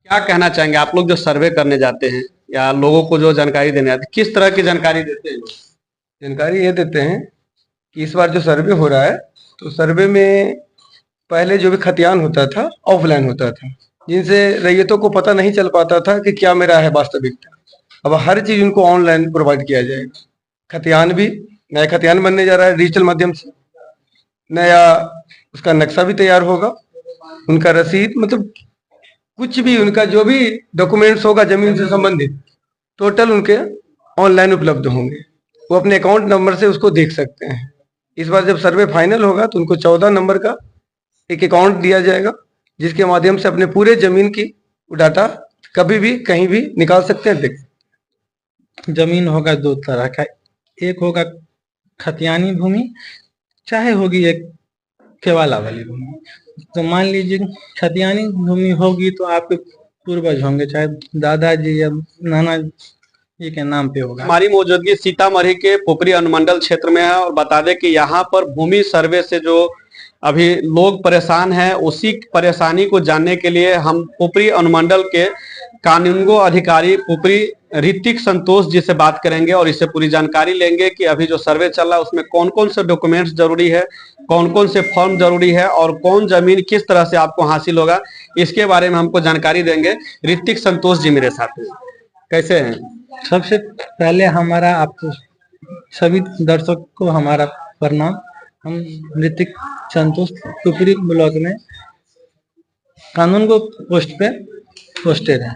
क्या कहना चाहेंगे आप लोग जो सर्वे करने जाते हैं या लोगों को जो जानकारी देने जाते हैं, किस तरह की जानकारी देते हैं लोग? जानकारी ये देते हैं कि इस बार जो सर्वे हो रहा है, तो सर्वे में पहले जो भी खतियान होता था, ऑफलाइन होता था, जिनसे रैयतों को पता नहीं चल पाता था कि क्या मेरा है वास्तविकता। अब हर चीज़ उनको ऑनलाइन प्रोवाइड किया जाएगा। खतियान भी, नया खतियान बनने जा रहा है डिजिटल माध्यम से, नया उसका नक्शा भी तैयार होगा, उनका रसीद, मतलब कुछ भी उनका जो भी डॉक्यूमेंट्स होगा ज़मीन से संबंधित, टोटल उनके ऑनलाइन उपलब्ध होंगे। वो अपने अकाउंट नंबर से उसको देख सकते हैं। इस बार जब सर्वे फाइनल होगा तो उनको 14 नंबर का एक अकाउंट दिया जाएगा, जिसके माध्यम से अपने पूरे जमीन की डाटा कभी भी कहीं भी निकाल सकते हैं, देख। जमीन होगा दो तरह का, एक होगा खतियानी भूमि, चाहे होगी एक केवाला वाली भूमि। तो मान लीजिए खतियानी भूमि होगी तो आपके पूर्वज होंगे, चाहे दादाजी या नाना जी के नाम पे होगा। हमारी मौजूदगी सीतामढ़ी के पुपरी अनुमंडल क्षेत्र में है और बता दें कि यहाँ पर भूमि सर्वे से जो अभी लोग परेशान हैं, उसी परेशानी को जानने के लिए हम पुपरी अनुमंडल के कानूनगो अधिकारी पुपरी ऋतिक संतोष जी से बात करेंगे और इससे पूरी जानकारी लेंगे कि अभी जो सर्वे चल रहा है उसमें कौन कौन से डॉक्यूमेंट्स जरूरी है, कौन कौन से फॉर्म जरूरी है और कौन जमीन किस तरह से आपको हासिल होगा, इसके बारे में हमको जानकारी देंगे। ऋतिक संतोष जी मेरे साथ हैं, कैसे हैं? सबसे पहले हमारा आपको सभी दर्शक को हमारा प्रणाम। हम ऋतिक संतोष पुपरी ब्लॉक में कानून को पोस्ट पे पोस्टेड है।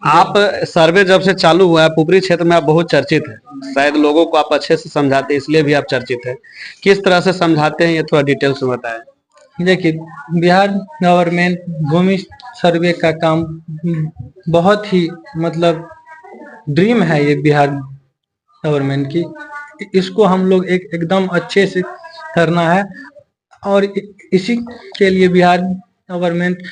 आप सर्वे जब से चालू हुआ है पुपरी क्षेत्र में आप बहुत चर्चित है, शायद लोगों को आप अच्छे से समझाते हैं इसलिए भी आप चर्चित है। किस तरह से समझाते हैं ये थोड़ा डिटेल्स में बताएं। देखिए, बिहार गवर्नमेंट भूमि सर्वे का काम बहुत ही मतलब ड्रीम है ये बिहार गवर्नमेंट की। इसको हम लोग एकदम अच्छे से करना है और इसी के लिए बिहार गवर्नमेंट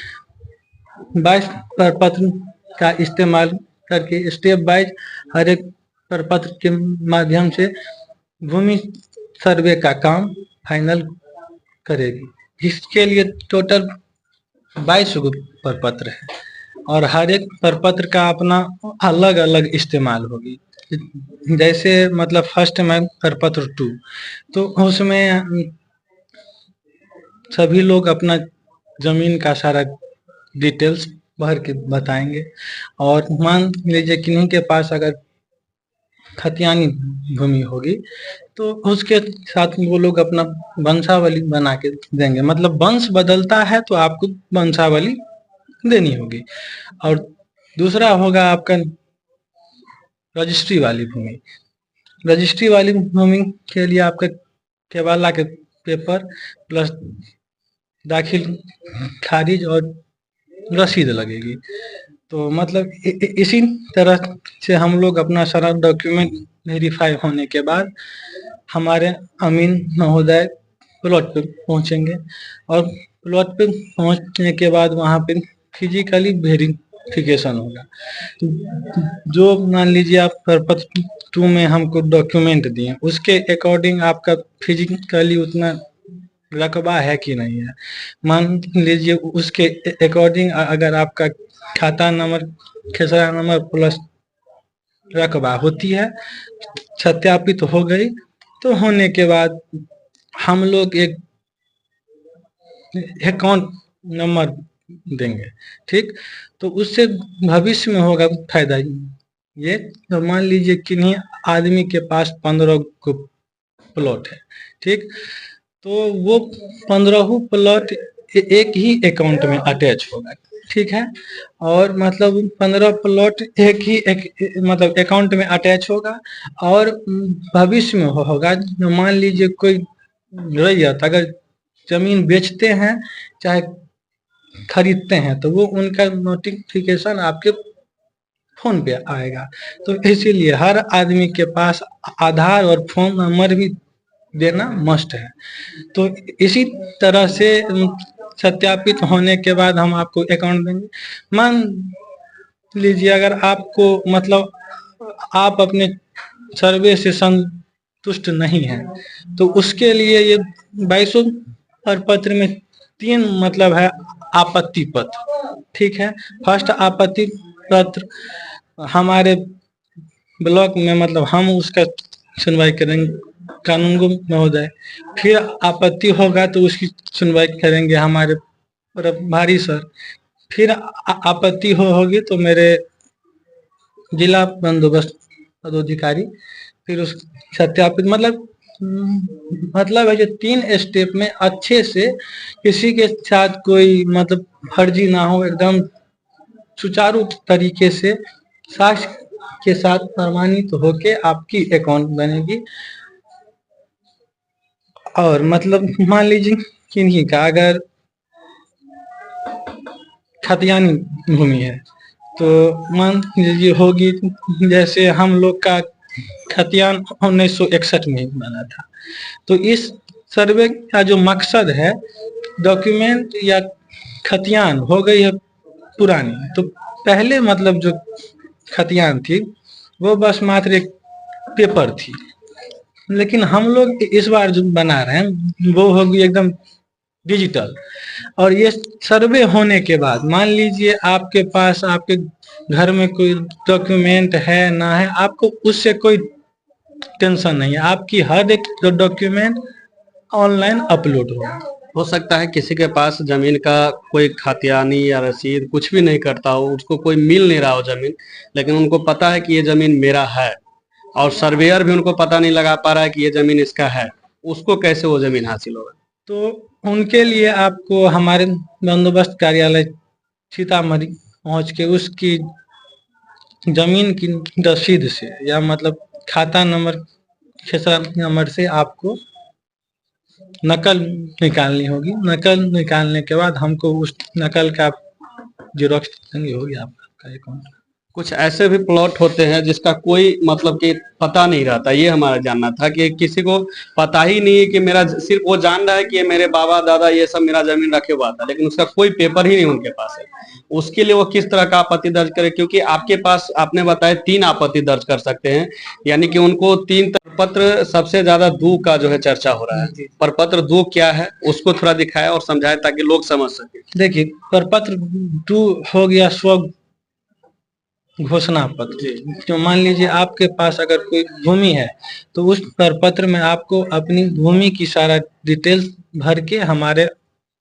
22 प्रपत्र का इस्तेमाल करके स्टेप वाइज हर एक प्रपत्र के माध्यम से भूमि सर्वे का काम फाइनल करेगी। इसके लिए टोटल 22 प्रपत्र है और हर एक प्रपत्र का अपना अलग अलग इस्तेमाल होगी। जैसे मतलब फर्स्ट में प्रपत्र 2, तो उसमें सभी लोग अपना जमीन का सारा डिटेल्स भर के बताएंगे और मान लीजिए किन्हीं के पास अगर खतियानी भूमि होगी तो उसके साथ वो लोग अपना वंशावली बना के देंगे। मतलब वंश बदलता है तो आपको वंशावली देनी होगी। और दूसरा होगा आपका रजिस्ट्री वाली भूमि। रजिस्ट्री वाली भूमि के लिए आपका केवाला के पेपर प्लस दाखिल खारिज और रसीद लगेगी। तो मतलब इसी तरह से हम लोग अपना सारा डॉक्यूमेंट वेरीफाई होने के बाद हमारे अमीन महोदय प्लॉट पे पहुंचेंगे और प्लॉट पे पहुंचने के बाद वहां पे फिजिकली वेरिफिकेशन होगा। जो मान लीजिए आप प्रपत्र 2 में हमको डॉक्यूमेंट दिए, उसके अकॉर्डिंग आपका फिजिकली उतना रकबा है कि नहीं है। मान लीजिए उसके अकॉर्डिंग अगर आपका खाता नंबर, खेसरा नंबर प्लस रकबा होती है, सत्यापित हो गई, तो होने के बाद हम लोग एक अकाउंट नंबर देंगे। ठीक, तो उससे भविष्य में होगा फायदा ये। तो मान लीजिए किन्हीं आदमी के पास 15 को प्लॉट है, ठीक, तो वो 15 प्लॉट एक ही अकाउंट में अटैच होगा। ठीक है, और मतलब 15 प्लॉट मतलब अकाउंट में अटैच होगा और भविष्य में होगा। मान लीजिए कोई रैयत अगर जमीन बेचते हैं चाहे खरीदते हैं तो वो उनका नोटिफिकेशन आपके फोन पे आएगा। तो इसीलिए हर आदमी के पास आधार और फोन नंबर भी देना मस्ट है। तो इसी तरह से सत्यापित होने के बाद हम आपको अकाउंट देंगे। मान लीजिए अगर आपको मतलब आप अपने सर्वे से संतुष्ट नहीं है तो उसके लिए ये 22 प्रपत्र में 3 मतलब है आपत्ति पत्र। ठीक है। फर्स्ट आपत्ति पत्र हमारे ब्लॉक में मतलब हम उसका सुनवाई करेंगे कानूनगो महोदय, फिर आपत्ति होगा तो उसकी सुनवाई करेंगे हमारे प्रभारी सर, फिर आपत्ति होगी तो मेरे जिला बंदोबस्त पदाधिकारी, फिर उस सत्यापित मतलब है जो 3 स्टेप में अच्छे से किसी के साथ कोई मतलब फर्जी ना हो, एकदम सुचारू तरीके से साक्ष्य के साथ प्रमाणित होके आपकी अकाउंट बनेगी। और मतलब मान लीजिए किन्हीं का अगर खतियानी भूमि है तो मान लीजिए होगी, जैसे हम लोग का खतियान 1961 में बना था, तो इस सर्वे का जो मकसद है, डॉक्यूमेंट या खतियान हो गई है पुरानी, तो पहले मतलब जो खतियान थी वो बस मात्र एक पेपर थी, लेकिन हम लोग इस बार जो बना रहे हैं वो होगी एकदम डिजिटल। और ये सर्वे होने के बाद मान लीजिए आपके पास आपके घर में कोई डॉक्यूमेंट है ना है, आपको उससे कोई टेंशन नहीं है, आपकी हर एक डॉक्यूमेंट ऑनलाइन अपलोड होगा। हो सकता है किसी के पास जमीन का कोई खातियानी या रसीद कुछ भी नहीं करता हो, उसको कोई मिल नहीं रहा हो जमीन, लेकिन उनको पता है कि ये जमीन मेरा है, और सर्वेयर भी उनको पता नहीं लगा पा रहा है कि ये जमीन इसका है, उसको कैसे वो जमीन हासिल होगा? तो उनके लिए आपको हमारे बंदोबस्त कार्यालय सीतामढ़ी पहुंच के उसकी जमीन की रसीद से या मतलब खाता नंबर, खेसरा नंबर से आपको नकल निकालनी होगी। नकल निकालने के बाद हमको उस नकल का जेरॉक्स देंगे, हो गया आपका अकाउंट। कुछ ऐसे भी प्लॉट होते हैं जिसका कोई मतलब कि पता नहीं रहता, ये हमारा जानना था कि किसी को पता ही नहीं है कि मेरा, सिर्फ वो जान रहा है कि ये मेरे बाबा दादा ये सब मेरा जमीन रखे हुआ था, लेकिन उसका कोई पेपर ही नहीं उनके पास है। उसके लिए वो किस तरह का आपत्ति दर्ज करे? क्योंकि आपके पास आपने बताया 3 आपत्ति दर्ज कर सकते हैं, यानी कि उनको 3 पत्र, सबसे ज्यादा दो का जो है चर्चा हो रहा है। प्रपत्र 2 क्या है उसको थोड़ा दिखाया और समझाया ताकि लोग समझ सके। देखिए, प्रपत्र 2 हो गया स्व घोषणा पत्र। तो मान लीजिए आपके पास अगर कोई भूमि है तो उस प्रपत्र में आपको अपनी भूमि की सारा डिटेल्स भर के हमारे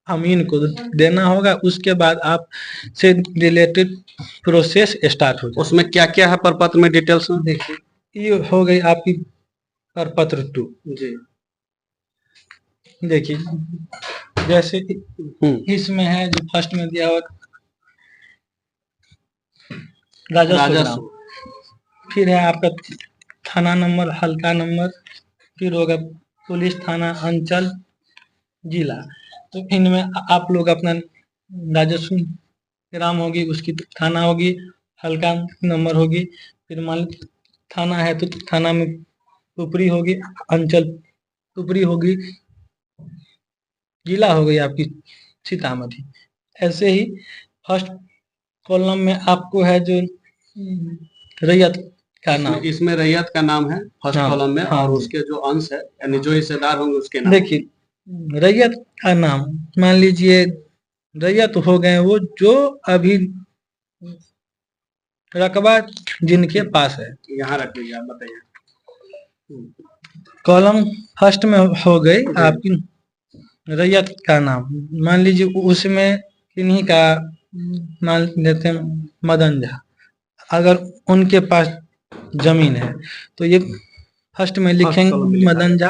अमीन को देना होगा। उसके बाद आप से रिलेटेड प्रोसेस स्टार्ट हो जाए। उसमें क्या क्या है प्रपत्र में डिटेल्स में? देखिए, ये हो गई आपकी प्रपत्र 2 जी। देखिए, जैसे इसमें है जो फर्स्ट में दिया हुआ राजस्व, फिर है आपका थाना नंबर, हल्का नंबर, फिर होगा पुलिस थाना, अंचल, जिला। तो इनमें आप लोग अपना राजस्व ग्राम होगी, उसकी थाना होगी, हल्का नंबर होगी, फिर मान थाना है तो थाना में पुपरी होगी, अंचल पुपरी होगी, जिला हो गई आपकी सीतामढ़ी। ऐसे ही फर्स्ट कॉलम में आपको है जो रैयत का नाम, इसमें रैयत का नाम है फर्स्ट कॉलम में। हाँ, और उसके जो अंश है यानी जो हिस्सेदार होंगे उसके नाम। देखिए, रैयत का नाम मान लीजिए रैयत हो गए वो जो अभी रकबा जिनके पास है। यहाँ रख लीजिए, आप बताइए। कॉलम फर्स्ट में हो गई आपकी रैयत का नाम, मान लीजिए उसमें किन्हीं का मान लेते हैं मदन झा, अगर उनके पास जमीन है तो ये फर्स्ट में लिखेंगे मदन झा।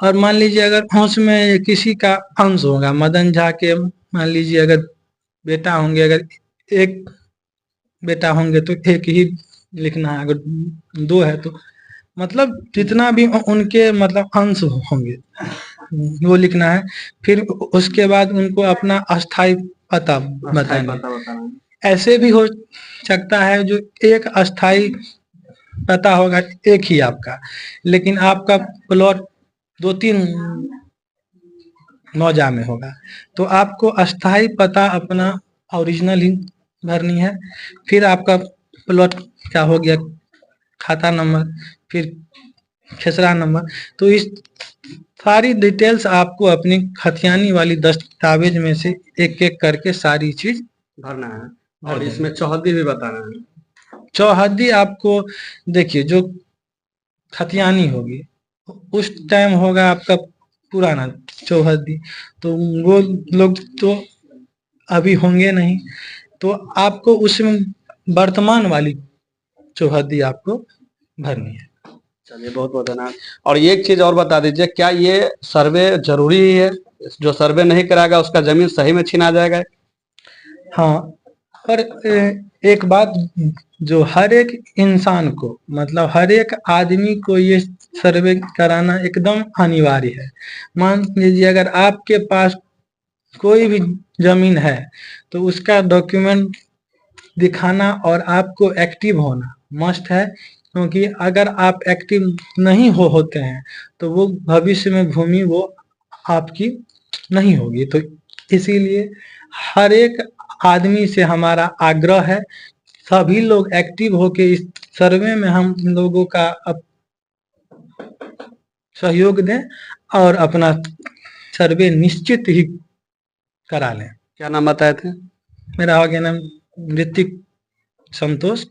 और मान लीजिए अगर उसमें किसी का अंश होगा, मदन झा के मान लीजिए अगर बेटा होंगे, अगर एक बेटा होंगे तो एक ही लिखना है, अगर 2 है तो मतलब जितना भी उनके मतलब अंश होंगे वो लिखना है। फिर उसके बाद उनको अपना अस्थाई पता बताना। ऐसे भी हो सकता है जो एक अस्थाई पता होगा एक ही आपका, लेकिन आपका प्लॉट 2-3 मौजा में होगा, तो आपको अस्थाई पता अपना ओरिजिनल ही भरनी है। फिर आपका प्लॉट क्या हो गया, खाता नंबर, फिर खेसरा नंबर। तो इस सारी डिटेल्स आपको अपनी खतियानी वाली दस्तावेज में से एक एक करके सारी चीज भरना है भर और देंगे। इसमें चौहद्दी भी बताना है। चौहद्दी आपको देखिए, जो खतियानी होगी उस टाइम होगा आपका पुराना चौहद्दी, तो वो लोग तो अभी होंगे नहीं, तो आपको उसमें वर्तमान वाली चौहद्दी आपको भरनी है। चलिए, बहुत बहुत धन्यवाद। और ये एक चीज और बता दीजिए, क्या ये सर्वे जरूरी ही है? जो सर्वे नहीं कराएगा उसका जमीन सही में छीना जाएगा? हाँ, और एक बात, जो हर एक इंसान को, मतलब हर एक आदमी को ये सर्वे कराना एकदम अनिवार्य है। मान लीजिए अगर आपके पास कोई भी जमीन है तो उसका डॉक्यूमेंट दिखाना और आपको एक्टिव होना मस्ट है, क्योंकि अगर आप एक्टिव नहीं होते हैं तो वो भविष्य में भूमि वो आपकी नहीं होगी। तो इसीलिए हर एक आदमी से हमारा आग्रह है, सभी लोग एक्टिव होके इस सर्वे में हम लोगों का सहयोग दें और अपना सर्वे निश्चित ही करा लें। क्या नाम बताए थे? मेरा हो गया नाम ऋतिक संतोष।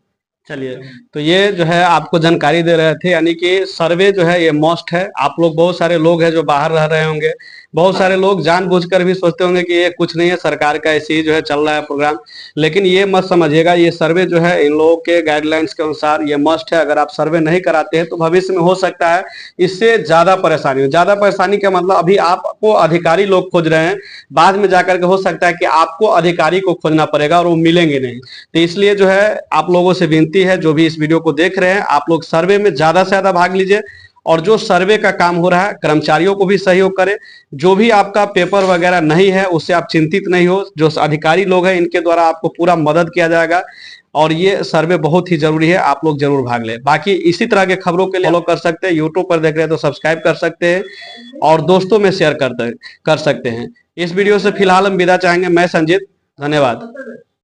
चलिए, तो ये जो है आपको जानकारी दे रहे थे, यानी कि सर्वे जो है ये मस्ट है। आप लोग, बहुत सारे लोग हैं जो बाहर रह रहे होंगे, बहुत सारे लोग जानबूझकर भी सोचते होंगे कि ये कुछ नहीं है, सरकार का ऐसे ही जो है चल रहा है प्रोग्राम, लेकिन ये मत समझिएगा, ये सर्वे जो है इन लोगों के गाइडलाइंस के अनुसार ये मस्ट है। अगर आप सर्वे नहीं कराते हैं तो भविष्य में हो सकता है इससे ज्यादा परेशानी हो। ज्यादा परेशानी का मतलब, अभी आपको अधिकारी लोग खोज रहे हैं, बाद में जाकर के हो सकता है कि आपको अधिकारी को खोजना पड़ेगा और वो मिलेंगे नहीं। तो इसलिए जो है आप लोगों से विनती है, जो भी इस वीडियो को देख रहे हैं, आप लोग सर्वे में ज्यादा से ज्यादा भाग लीजिए और जो सर्वे का काम हो रहा है कर्मचारियों को भी सहयोग करें। जो भी आपका पेपर वगैरह नहीं है उससे आप चिंतित नहीं हो, जो अधिकारी लोग हैं इनके द्वारा आपको पूरा मदद किया जाएगा और ये सर्वे बहुत ही जरूरी है, आप लोग जरूर भाग लें। बाकी इसी तरह के खबरों के लिए फॉलो कर सकते हैं, यूट्यूब पर देख रहे हैं तो सब्सक्राइब कर सकते हैं और दोस्तों में शेयर कर सकते हैं। इस वीडियो से फिलहाल हम विदा चाहेंगे। मैं संजीत, धन्यवाद।